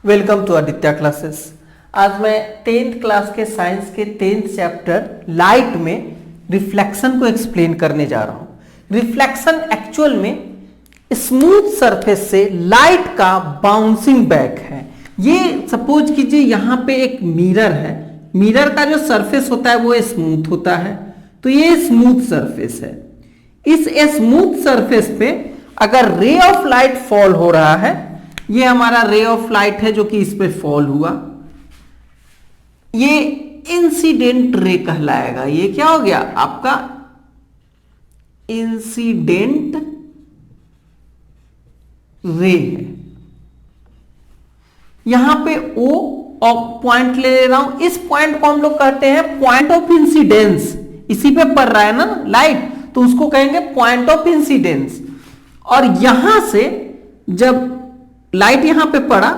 Welcome to Aditya classes. आज मैं 10th class के साइंस के 10th चैप्टर लाइट में रिफ्लेक्शन को एक्सप्लेन करने जा रहा हूं। रिफ्लेक्शन एक्चुअल में स्मूथ सरफेस से लाइट का बाउंसिंग बैक है। ये सपोज कीजिए यहां पे एक मिरर है, मिरर का जो सरफेस होता है वो स्मूथ होता है, तो ये स्मूथ सरफेस है। इस स्मूथ सरफेस पे अगर रे ऑफ लाइट फॉल हो रहा है, ये हमारा रे ऑफ लाइट है जो कि इस पे फॉल हुआ, ये इंसिडेंट रे कहलाएगा। ये क्या हो गया आपका इंसिडेंट रे है। यहां पे ओ पॉइंट ले रहा हूं, इस पॉइंट को हम लोग कहते हैं पॉइंट ऑफ इंसिडेंस। इसी पे पड़ रहा है ना लाइट, तो उसको कहेंगे पॉइंट ऑफ इंसिडेंस। और यहां से जब लाइट यहां पे पड़ा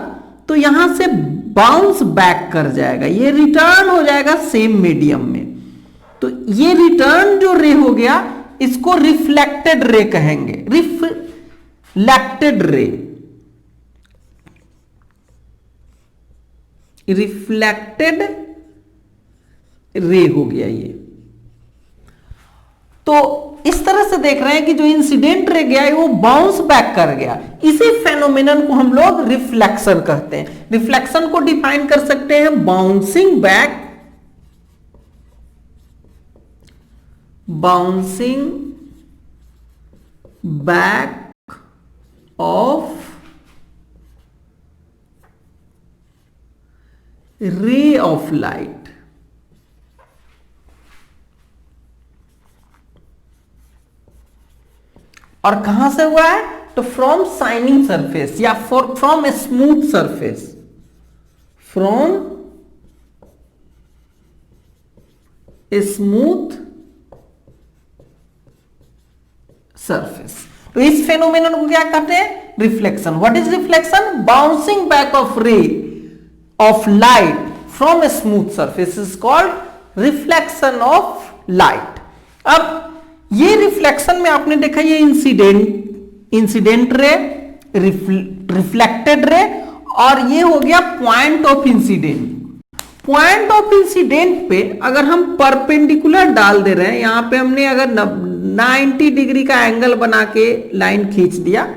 तो यहां से बाउंस बैक कर जाएगा, ये रिटर्न हो जाएगा सेम मीडियम में। तो ये रिटर्न जो रे हो गया इसको रिफ्लेक्टेड रे कहेंगे। रिफ्लेक्टेड रे, रिफ्लेक्टेड रे हो गया ये। तो इस तरह से देख रहे हैं कि जो इंसिडेंट रे गया है वो बाउंस बैक कर गया। इसी फेनोमेनन को हम लोग रिफ्लेक्शन कहते हैं। रिफ्लेक्शन को डिफाइन कर सकते हैं bouncing back, bouncing back of ray of light. और कहां से हुआ है? तो फ्रॉम शाइनिंग सरफेस या from smooth surface, from smooth surface. तो इस फेनोमेनन को क्या कहते हैं? Reflection. What is reflection? Bouncing back of ray of light from smooth surface is called reflection of light. अब ये रिफ्लेक्शन में आपने देखा ये इंसिडेंट रे, रिफ्लेक्टेड रे, और ये हो गया point of incident. Point of incident पे अगर हम परपेंडिकुलर डाल दे रहे हैं, यहां पे हमने अगर 90 डिग्री का एंगल बना के लाइन खींच दिया,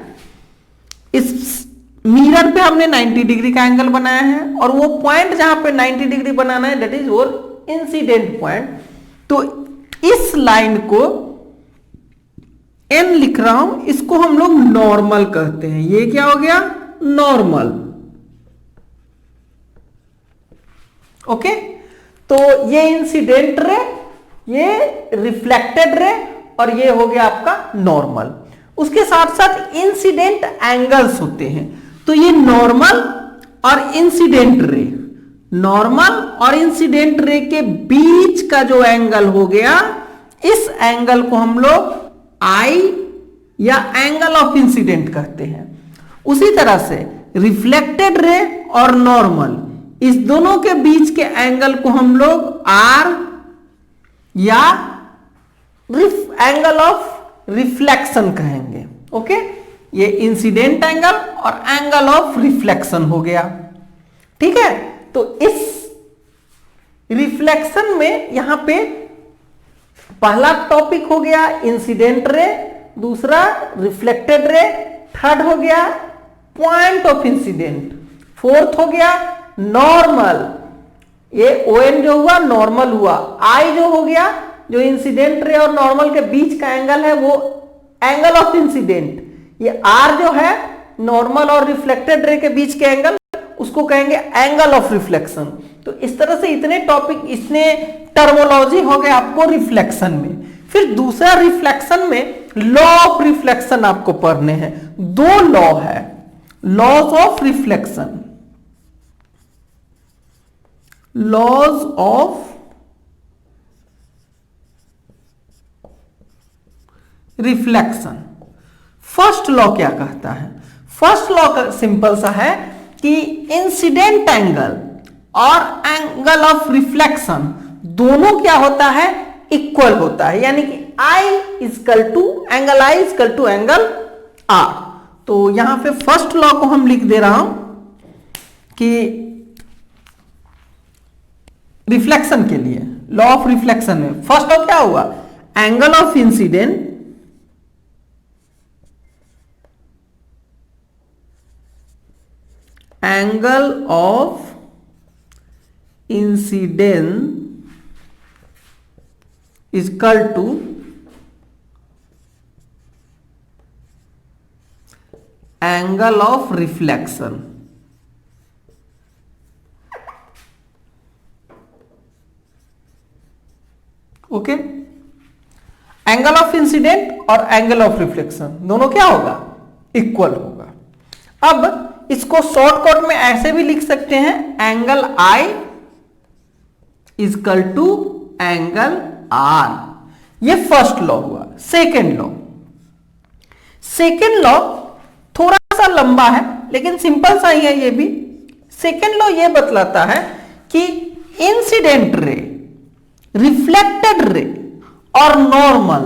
इस मिरर पे हमने 90 डिग्री का एंगल बनाया है और वो पॉइंट जहां पे 90 डिग्री बनाना है दैट इज वो इंसिडेंट पॉइंट। तो इस लाइन को एन लिख रहा हूं, इसको हम लोग नॉर्मल कहते हैं। ये क्या हो गया? नॉर्मल। ओके, तो ये इंसिडेंट रे, ये रिफ्लेक्टेड रे, और ये हो गया आपका नॉर्मल। उसके साथ साथ इंसिडेंट एंगल्स होते हैं, तो ये नॉर्मल और इंसिडेंट रे, नॉर्मल और इंसिडेंट रे के बीच का जो एंगल हो गया, इस एंगल को हम लोग आई या एंगल ऑफ इंसिडेंट कहते हैं। उसी तरह से रिफ्लेक्टेड रे और नॉर्मल, इस दोनों के बीच के एंगल को हम लोग आर या एंगल ऑफ रिफ्लेक्शन कहेंगे। ओके, ये इंसिडेंट एंगल और एंगल ऑफ रिफ्लेक्शन हो गया। ठीक है, तो इस रिफ्लेक्शन में यहां पे पहला टॉपिक हो गया इंसिडेंट रे, दूसरा रिफ्लेक्टेड रे, थर्ड हो गया पॉइंट ऑफ इंसिडेंट, फोर्थ हो गया नॉर्मल। ये ON जो हुआ नॉर्मल हुआ, आई जो हो गया जो इंसिडेंट रे और नॉर्मल के बीच का एंगल है वो एंगल ऑफ इंसिडेंट। ये R जो है नॉर्मल और रिफ्लेक्टेड रे के बीच के एंगल, उसको कहेंगे एंगल ऑफ रिफ्लेक्शन। तो इस तरह से इतने टॉपिक, इतने टर्मोलॉजी हो गए आपको रिफ्लेक्शन में। फिर दूसरा रिफ्लेक्शन में लॉ ऑफ रिफ्लेक्शन आपको पढ़ने हैं। दो लॉ है, laws of reflection, laws of reflection. First law क्या कहता है? फर्स्ट लॉ सिंपल सा है कि इंसिडेंट एंगल और एंगल ऑफ रिफ्लेक्शन दोनों क्या होता है? इक्वल होता है, यानी कि I is equal to angle I is equal to angle R। तो यहां पे फर्स्ट लॉ को हम लिख दे रहा हूं कि रिफ्लेक्शन के लिए लॉ ऑफ रिफ्लेक्शन में फर्स्ट लॉ क्या हुआ, angle of incident is equal to angle of reflection. Okay, angle of incident और एंगल ऑफ रिफ्लेक्शन दोनों क्या होगा, इक्वल होगा। अब इसको शॉर्टकट में ऐसे भी लिख सकते हैं, angle I is equal to angle R। ये फर्स्ट लॉ हुआ। सेकेंड लॉ थोड़ा सा लंबा है लेकिन सिंपल सा ही है ये भी। सेकेंड लॉ ये बतलाता है कि इंसिडेंट रे, रिफ्लेक्टेड रे और नॉर्मल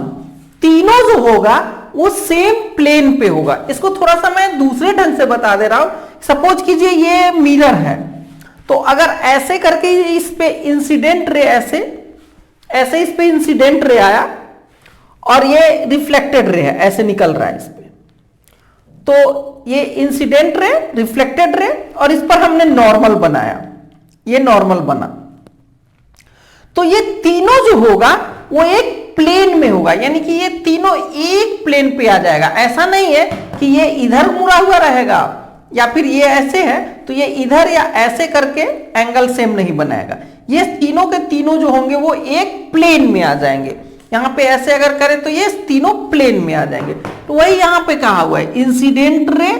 तीनों जो होगा वो सेम प्लेन पे होगा। इसको थोड़ा सा मैं दूसरे ढंग से बता दे रहा हूं। सपोज कीजिए ये मिरर है, तो अगर ऐसे करके इस पे इंसिडेंट रे ऐसे इस पे इंसिडेंट रे आया और ये रिफ्लेक्टेड रे है, ऐसे निकल रहा है इस पे, तो ये इंसिडेंट रे, रिफ्लेक्टेड रे और इस पर हमने नॉर्मल बनाया, ये नॉर्मल बना, तो ये तीनों जो होगा वो एक प्लेन में होगा, यानी कि ये तीनों एक प्लेन पे आ जाएगा। ऐसा नहीं है कि ये इधर मुड़ा हुआ रहेगा या फिर ये ऐसे है तो ये इधर या ऐसे करके एंगल सेम नहीं बनाएगा। ये तीनों के तीनों जो होंगे वो एक प्लेन में आ जाएंगे। यहां पे ऐसे अगर करें तो ये तीनों प्लेन में आ जाएंगे। तो वही यहां पे कहा हुआ है, इंसिडेंट रे,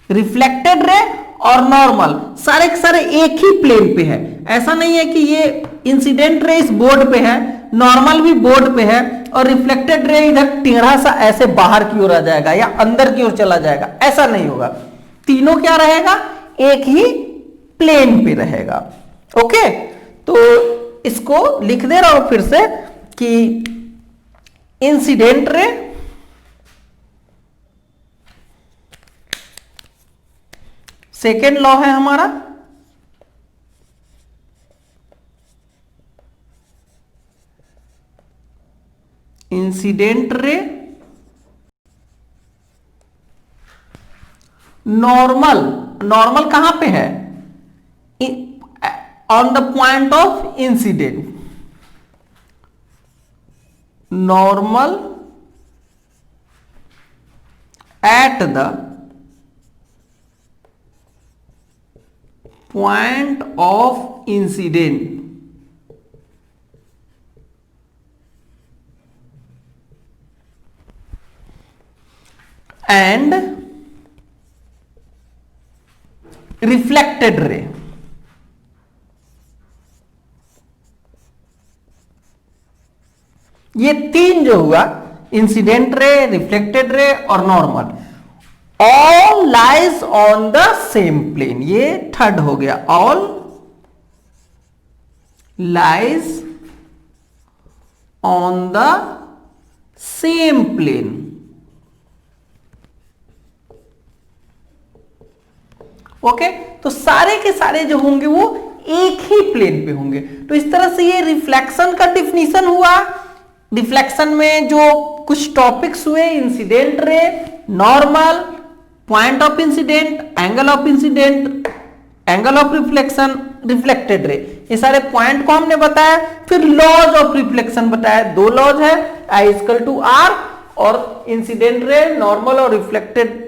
रिफ्लेक्टेड रे और नॉर्मल सारे के सारे एक ही प्लेन पे है। ऐसा नहीं है कि ये इंसिडेंट रे इस बोर्ड पे है, नॉर्मल भी बोर्ड पे है और रिफ्लेक्टेड रे इधर टेढ़ा सा ऐसे बाहर की ओर आ जाएगा या अंदर की ओर चला जाएगा, ऐसा नहीं होगा। तीनों क्या रहेगा, एक ही प्लेन पे रहेगा। ओके, तो इसको लिख दे रहा हूं फिर से कि इंसिडेंट रे, सेकेंड लॉ है हमारा, इंसिडेंट रे, नॉर्मल कहां पे है, on the point of incident, normal at the point of incident and reflected ray. ये तीन जो हुआ, इंसिडेंट रे, रिफ्लेक्टेड रे और normal, all lies on the same plane. ये थर्ड हो गया, all lies on the same plane. Okay, तो सारे के सारे जो होंगे वो एक ही प्लेन पे होंगे। तो इस तरह से ये रिफ्लेक्शन का डिफिनीशन हुआ। रिफ्लेक्शन में जो कुछ टॉपिक्स हुए, incident ray, normal, point of incident, angle of incident, angle of reflection, reflected ray, ये सारे पॉइंट को हमने बताया। फिर लॉज ऑफ रिफ्लेक्शन बताया, दो लॉज है, I इक्वल टू R, और इंसिडेंट रे, नॉर्मल और रिफ्लेक्टेड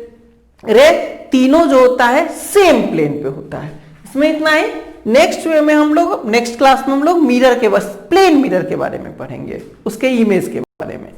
रे तीनों जो होता है सेम प्लेन पे होता है। इसमें इतना ही। नेक्स्ट वे में हम लोग, नेक्स्ट क्लास में हम लोग मिरर के, बस प्लेन मिरर के बारे में पढ़ेंगे, उसके इमेज के बारे में।